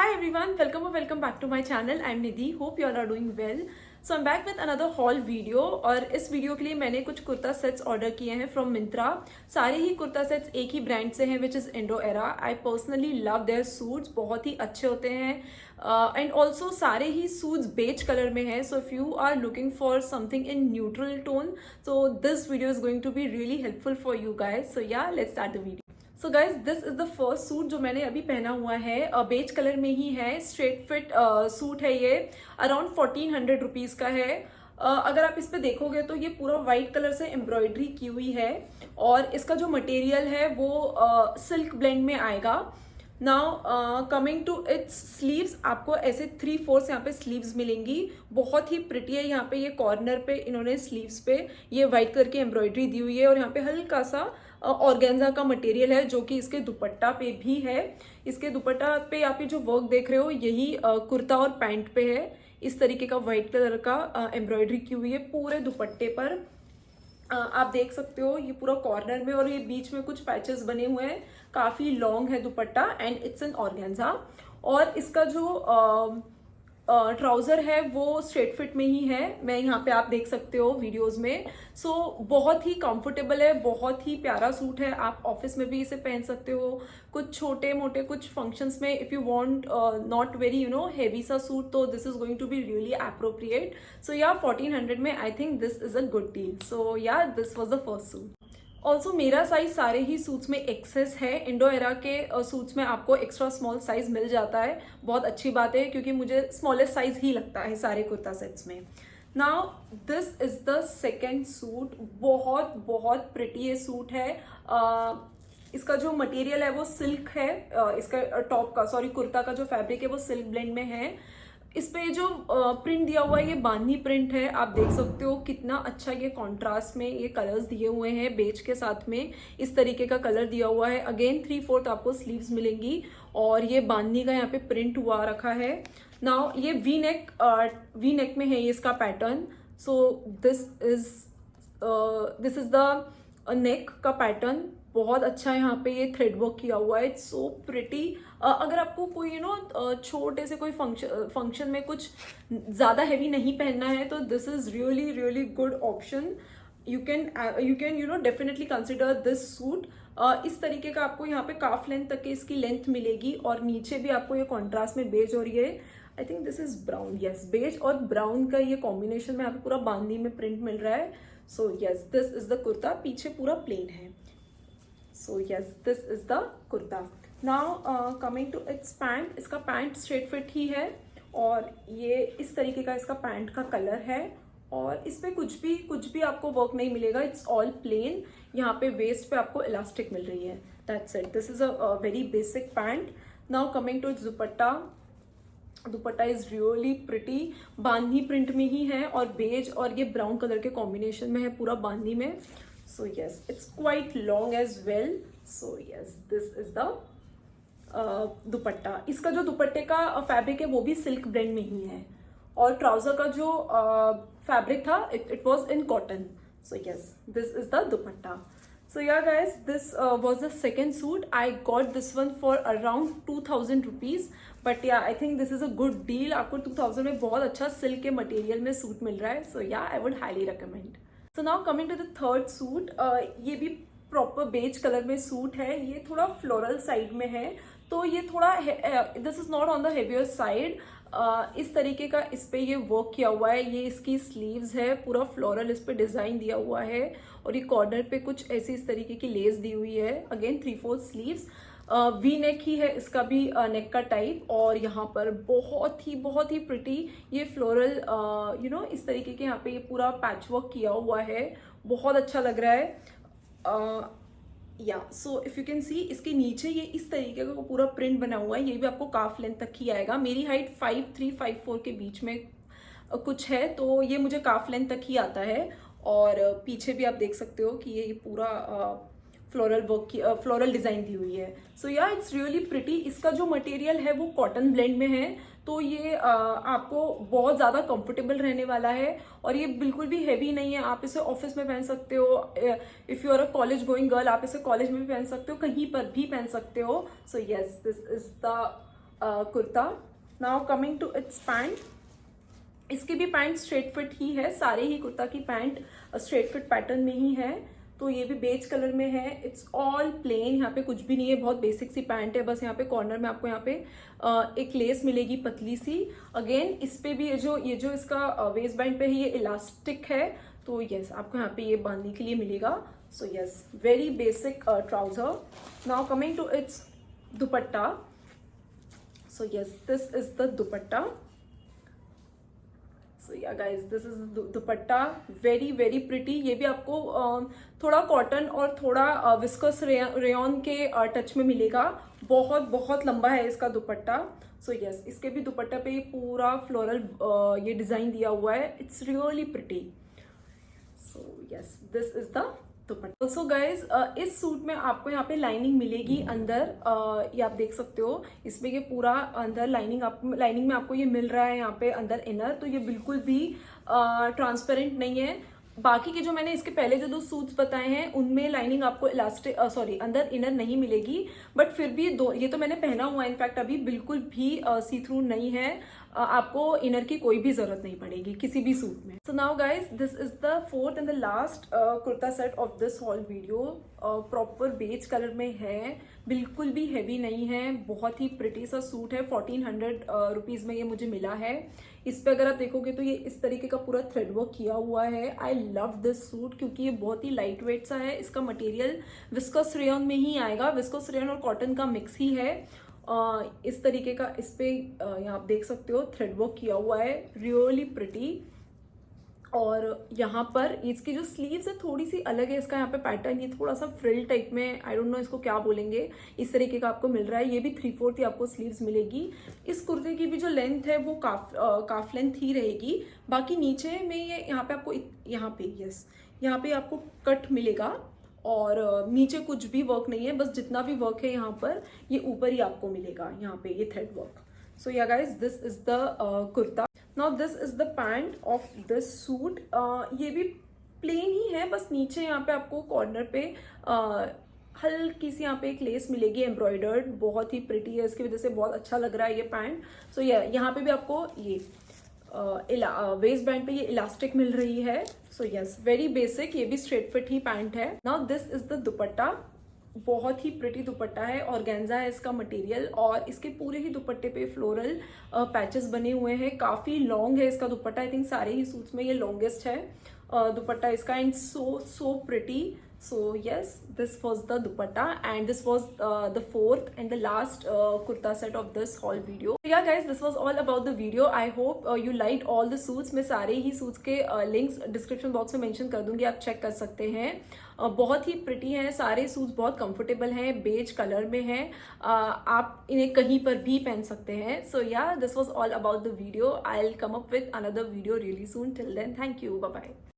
Hi everyone, welcome or welcome back to my channel. I'm Nidhi. Hope you all are doing well. So I'm back with another haul video और इस video के लिए मैंने कुछ kurta sets order किए हैं from Myntra. सारे ही kurta sets एक ही ब्रांड से हैं which is Indo Era. I personally love their suits, बहुत ही अच्छे होते हैं एंड ऑल्सो सारे ही सूट्स बेज कलर में है। So if you are looking for something in neutral tone so this video is going to be really helpful for you guys. So yeah let's start the video. So guys this is the first suit जो मैंने अभी पहना हुआ है, beige colour में ही है, straight fit suit है। ये अराउंड 1400 रुपीज़ का है। अगर आप इस पे देखोगे तो ये पूरा वाइट कलर से एम्ब्रॉयडरी की हुई है और इसका जो मटेरियल है वो सिल्क ब्लेंड में आएगा। Now coming to its sleeves, आपको ऐसे 3/4 यहाँ पे स्लीव्स मिलेंगी, बहुत ही प्रिटी है। यहाँ पे ये कॉर्नर पे इन्होंने स्लीव्स पे ये वाइट कलर की एम्ब्रॉयडरी दी हुई है और यहाँ पे हल्का सा ऑर्गेन्जा का मटेरियल है जो कि इसके दुपट्टा पे भी है। इसके दुपट्टा पे आप ये जो वर्क देख रहे हो यही कुर्ता और पैंट पे है। इस तरीके का वाइट कलर का एम्ब्रॉयडरी की हुई है पूरे दुपट्टे पर। आप देख सकते हो ये पूरा कॉर्नर में और ये बीच में कुछ पैचेस बने हुए हैं। काफी लॉन्ग है दुपट्टा एंड इट्स एन ऑर्गेन्जा। और इसका जो ट्राउजर है वो स्ट्रेट फिट में ही है, मैं यहाँ पे आप देख सकते हो वीडियोस में। सो बहुत ही कंफर्टेबल है, बहुत ही प्यारा सूट है। आप ऑफिस में भी इसे पहन सकते हो, कुछ छोटे मोटे कुछ फंक्शंस में if you want not very heavy सा सूट, तो this is going to be really appropriate. So yeah 1400 में I think this is a good deal. So yeah this was the first suit. Also मेरा size सारे ही suits में excess है। Indo Era के suits में आपको एक्स्ट्रा स्मॉल साइज मिल जाता है, बहुत अच्छी बात है क्योंकि मुझे स्मॉलेस्ट साइज ही लगता है सारे कुर्ता सेट्स में। Now this is the second suit. बहुत बहुत प्रिटी ये सूट है। इसका जो मटेरियल है वो सिल्क है। इसका टॉप का कुर्ता का जो फैब्रिक है वो सिल्क ब्लेंड में है। इस पे जो प्रिंट दिया हुआ है ये बांधनी प्रिंट है। आप देख सकते हो कितना अच्छा ये कॉन्ट्रास्ट में ये कलर्स दिए हुए हैं, बेज के साथ में इस तरीके का कलर दिया हुआ है। अगेन 3/4 आपको स्लीव्स मिलेंगी और ये बांधनी का यहाँ पे प्रिंट हुआ रखा है। नाउ ये वी नेक में है ये इसका pattern. So this is the neck का पैटर्न, बहुत अच्छा है। यहाँ पे ये थ्रेड वर्क किया हुआ है, इट्स सो प्रिटी। अगर आपको कोई छोटे से कोई फंक्शन में कुछ ज़्यादा हैवी नहीं पहनना है तो this is really really good option. You can definitely consider this suit. इस तरीके का आपको यहाँ पे काफ लेंथ तक की इसकी लेंथ मिलेगी और नीचे भी आपको ये कॉन्ट्रास्ट में बेज और ये I think this is brown, yes beige और ब्राउन का ये कॉम्बिनेशन में यहाँ पे पूरा बांधनी में प्रिंट मिल रहा है। सो yes this is the kurta, पीछे पूरा प्लेन है। So yes, this is the kurta. Now coming to its pant, इसका पैंट स्ट्रेट फिट ही है और ये इस तरीके का इसका पैंट का कलर है और इस पे कुछ भी आपको वर्क नहीं मिलेगा, इट्स ऑल प्लेन। यहाँ पे वेस्ट पे आपको इलास्टिक मिल रही है, that's it. This is a very basic pant. Now coming to its dupatta. Dupatta is really pretty, bandhani print में ही है और बेज और ये ब्राउन कलर के कॉम्बिनेशन में है पूरा बांधनी में। So yes, it's quite long as well. So yes, this is the दुपट्टा। इसका जो दुपट्टे का फैब्रिक है वो भी सिल्क ब्लेंड में ही है और ट्राउजर का जो फैब्रिक था it was in cotton. So yes this is the dupatta. So yeah guys this was the second suit. I got this one for around 2000 rupees, but yeah I think this is a good deal. आपको 2000 में बहुत अच्छा silk के material में suit मिल रहा है। So yeah I would highly recommend. So now coming to the third suit. ये भी प्रॉपर बेज कलर में सूट है, ये थोड़ा फ्लोरल साइड में है तो ये थोड़ा this is not on the heavier side. इस तरीके का इस पे ये वर्क किया हुआ है, ये इसकी स्लीव्स है, पूरा फ्लोरल इस पे डिजाइन दिया हुआ है और ये कॉर्नर पे कुछ ऐसी इस तरीके की लेस दी हुई है। अगेन 3/4 स्लीव्स, वी नेक ही है इसका भी नेक का टाइप और यहाँ पर बहुत ही प्रिटी ये फ्लोरल इस तरीके के यहाँ पे ये पूरा पैच वर्क किया हुआ है, बहुत अच्छा लग रहा है। या सो इफ यू कैन सी इसके नीचे ये इस तरीके का पूरा प्रिंट बना हुआ है, ये भी आपको काफ लेंथ तक ही आएगा। मेरी हाइट 5'3", 5'4" के बीच में कुछ है तो ये मुझे काफ लेंथ तक ही आता है और पीछे भी आप देख सकते हो कि ये पूरा फ्लोरल वर्क की फ्लोरल डिजाइन दी हुई है। सो या इट्स रियली प्रिटी। इसका जो मटेरियल है वो कॉटन ब्लेंड में है तो ये आपको बहुत ज़्यादा कंफर्टेबल रहने वाला है और ये बिल्कुल भी हैवी नहीं है। आप इसे ऑफिस में पहन सकते हो, if you are a college going girl आप इसे कॉलेज में भी पहन सकते हो, कहीं पर भी पहन सकते हो। So yes this is the kurta. Now coming to its pant. इसकी भी पैंट स्ट्रेट फिट ही है, सारे ही कुर्ता की पैंट स्ट्रेट फिट पैटर्न में ही है. तो ये भी बेज कलर में है. इट्स ऑल प्लेन, यहाँ पे कुछ भी नहीं है, बहुत बेसिक सी पैंट है. बस यहाँ पे कॉर्नर में आपको यहाँ पे एक लेस मिलेगी पतली सी. अगेन इस पे भी ये जो इसका वेस्ट बैंड पे है ये इलास्टिक है. तो यस, आपको यहाँ पे ये बांधने के लिए मिलेगा. So yes, very basic trouser. Now coming to its dupatta. So yes, this is the dupatta. So yeah guys, this is dupatta. Very very pretty. ये भी आपको थोड़ा कॉटन और थोड़ा विस्कस रेयन के टच में मिलेगा. बहुत बहुत लंबा है इसका दुपट्टा. सो यस, इसके भी दुपट्टा पे पूरा फ्लोरल ये डिजाइन दिया हुआ है. It's really pretty. So yes, this is the dupatta. Also guys, इस सूट में आपको यहाँ पे लाइनिंग मिलेगी अंदर. ये आप देख सकते हो, इसमें ये पूरा अंदर लाइनिंग में आपको ये मिल रहा है यहाँ पे अंदर इनर. तो ये बिल्कुल भी ट्रांसपेरेंट नहीं है. बाकी के जो मैंने इसके पहले जो 2 सूट्स बताए हैं उनमें लाइनिंग आपको इलास्टिक अंदर इनर नहीं मिलेगी. बट फिर भी ये तो मैंने पहना हुआ है इनफैक्ट अभी, बिल्कुल भी सी थ्रू नहीं है. आपको इनर की कोई भी जरूरत नहीं पड़ेगी किसी भी सूट में. So now guys, this is the fourth and the last kurta set of this whole video. Proper beige colour में है, बिल्कुल भी हैवी नहीं है. बहुत ही प्रिटी सा सूट है. 1400 रुपीज में ये मुझे मिला है. इस पे अगर आप देखोगे तो ये इस तरीके का पूरा थ्रेड वर्क किया हुआ है. आई लव दिस सूट क्योंकि ये बहुत ही लाइट वेट सा है. इसका मटेरियल विस्कस रेयन में ही आएगा. विस्कस रेयन और कॉटन का मिक्स ही है. इस तरीके का इस पे यहाँ आप देख सकते हो थ्रेड वर्क किया हुआ है. Really pretty. और यहाँ पर इसकी जो स्लीव्स है थोड़ी सी अलग है. इसका यहाँ पे पैटर्न ये थोड़ा सा फ्रिल टाइप में, आई डोंट नो इसको क्या बोलेंगे, इस तरीके का आपको मिल रहा है. ये भी 3/4 ही आपको स्लीव्स मिलेगी. इस कुर्ते की भी जो लेंथ है वो काफ लेंथ ही रहेगी. बाकी नीचे में ये यहाँ पे आपको यहाँ पे आपको कट मिलेगा. और नीचे कुछ भी वर्क नहीं है, बस जितना भी वर्क है यहाँ पर ये ऊपर ही आपको मिलेगा. यहाँ पे ये thread work. So yeah guys, this is the kurta. Now this is the pant of this suit. ये भी प्लेन ही है, बस नीचे यहाँ पे आपको कॉर्नर पे हल्की सी यहाँ पे एक लेस मिलेगी एम्ब्रॉयडर्ड. बहुत ही प्रिटी है, इसकी वजह से बहुत अच्छा लग रहा है ये पैंट. सो यहाँ पे भी आपको ये वेस्ट बैंड पे ये इलास्टिक मिल रही है. सो यस, वेरी बेसिक. ये भी स्ट्रेट फिट ही पैंट है. नाउ दिस इज द दुपट्टा. बहुत ही प्रिटी दुपट्टा है. ऑर्गेन्जा है इसका मटेरियल और इसके पूरे ही दुपट्टे पे फ्लोरल पैचेस बने हुए हैं. काफी लॉन्ग है इसका दुपट्टा. आई थिंक सारे ही सूट्स में ये लॉन्गेस्ट है दुपट्टा इसका. And so pretty. So yes, this was the dupatta and this was the fourth and the last kurta set of this haul video. So yeah guys, this was all about the video. I hope you liked all the suits. मैं सारे ही suits के links description box में mention कर दूंगी, आप check कर सकते हैं. बहुत ही प्रिटी हैं सारे सूट्स, बहुत कंफर्टेबल हैं, बेज कलर में हैं. आप इन्हें कहीं पर भी पहन सकते हैं. So yeah, this was all about the video. I will come up with another video really soon. Till then, thank you, bye bye.